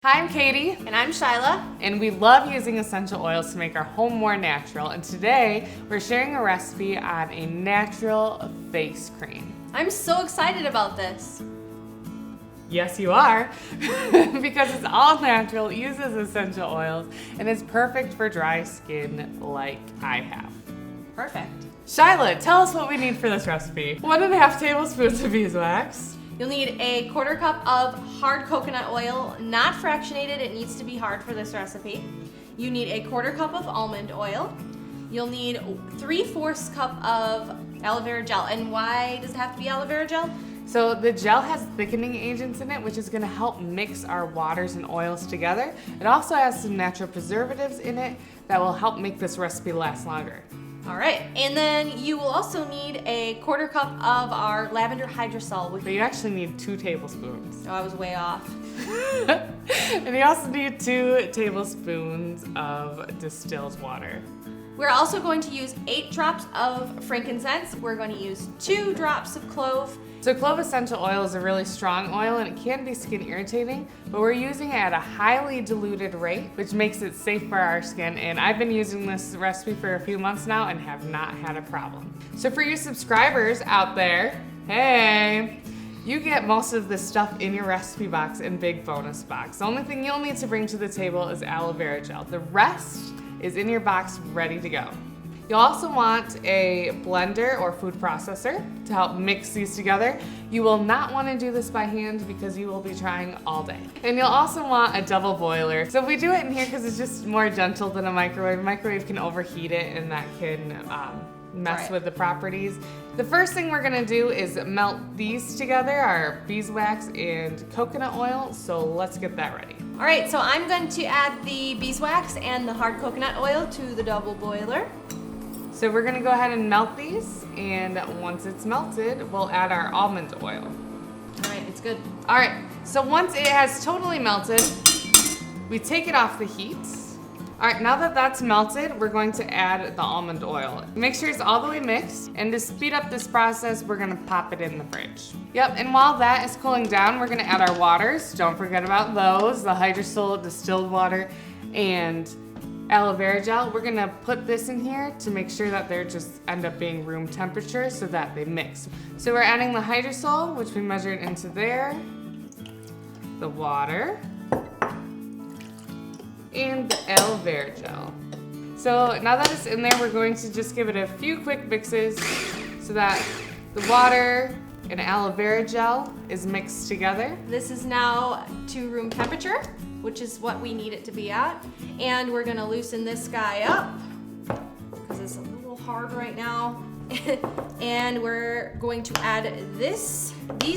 Hi, I'm Katie. And I'm Shyla. And we love using essential oils to make our home more natural. And today we're sharing a recipe on a natural face cream. I'm so excited about this. Yes, you are, because it's all natural, uses essential oils, and is perfect for dry skin like I have. Perfect. Shyla, tell us what we need for this recipe. 1.5 tablespoons of beeswax. You'll need a 1/4 cup of hard coconut oil, not fractionated. It needs to be hard for this recipe. You need a 1/4 cup of almond oil. You'll need 3/4 cup of aloe vera gel. And why does it have to be aloe vera gel? So the gel has thickening agents in it, which is going to help mix our waters and oils together. It also has some natural preservatives in it that will help make this recipe last longer. All right, and then you will also need a 1/4 cup of our lavender hydrosol. But you actually need 2 tablespoons. Oh, I was way off. And you also need 2 tablespoons of distilled water. We're also going to use 8 drops of frankincense. We're going to use 2 drops of clove. So clove essential oil is a really strong oil and it can be skin irritating, but we're using it at a highly diluted rate, which makes it safe for our skin. And I've been using this recipe for a few months now and have not had a problem. So for you subscribers out there, hey, you get most of this stuff in your recipe box and big bonus box. The only thing you'll need to bring to the table is aloe vera gel. The rest is in your box ready to go. You'll also want a blender or food processor to help mix these together. You will not want to do this by hand because you will be trying all day. And you'll also want a double boiler. So we do it in here because it's just more gentle than a microwave. A microwave can overheat it and that can mess with the properties. The first thing we're gonna do is melt these together, our beeswax and coconut oil. So let's get that ready. All right, so I'm going to add the beeswax and the hard coconut oil to the double boiler. So we're gonna go ahead and melt these, and once it's melted, we'll add our almond oil. All right, it's good. All right, so once it has totally melted, we take it off the heat. All right, now that that's melted, we're going to add the almond oil. Make sure it's all the way mixed, and to speed up this process, we're gonna pop it in the fridge. Yep, and while that is cooling down, we're gonna add our waters. Don't forget about those, the hydrosol, distilled water, and aloe vera gel. We're gonna put this in here to make sure that they just end up being room temperature so that they mix. So we're adding the hydrosol, which we measured into there, the water, and the aloe vera gel. So now that it's in there, we're going to just give it a few quick mixes so that the water and aloe vera gel is mixed together. This is now to room temperature, which is what we need it to be at. And we're gonna loosen this guy up because it's a little hard right now. And we're going to add these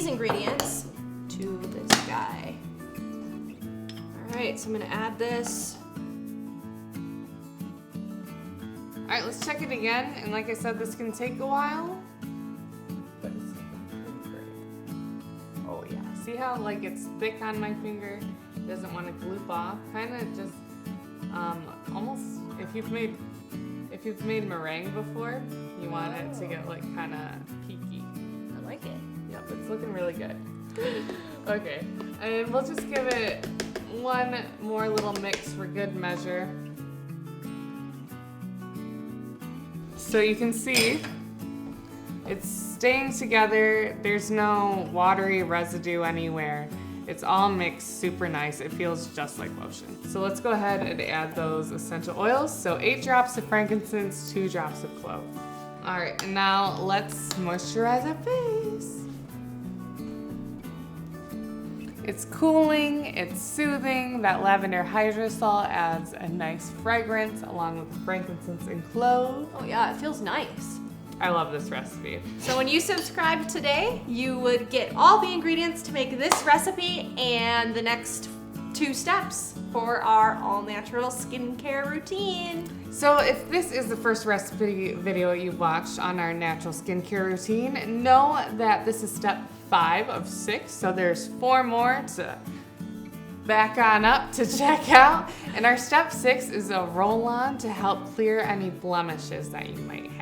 ingredients to this guy. All right, so I'm gonna add this. All right, let's check it again. And like I said, this can take a while. But it's pretty great. Oh yeah, see how like it's thick on my finger? It doesn't want to gloop off. Kind of just almost if you've made meringue before, you want it to get like kind of peaky. I like it. Yep, it's looking really good. Okay, and we'll just give it one more little mix for good measure. So you can see it's staying together. There's no watery residue anywhere. It's all mixed super nice. It feels just like lotion. So let's go ahead and add those essential oils. So 8 drops of frankincense, 2 drops of clove. All right, and now let's moisturize our face. It's cooling, it's soothing. That lavender hydrosol adds a nice fragrance along with the frankincense and clove. Oh yeah, it feels nice. I love this recipe. So when you subscribe today, you would get all the ingredients to make this recipe and the next 2 steps for our all-natural skincare routine. So if this is the first recipe video you've watched on our natural skincare routine, know that this is step 5 of 6, so there's 4 more to back on up to check out. And our step 6 is a roll-on to help clear any blemishes that you might have.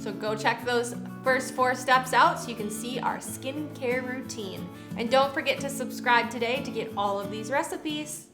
So go check those first 4 steps out so you can see our skincare routine. And don't forget to subscribe today to get all of these recipes.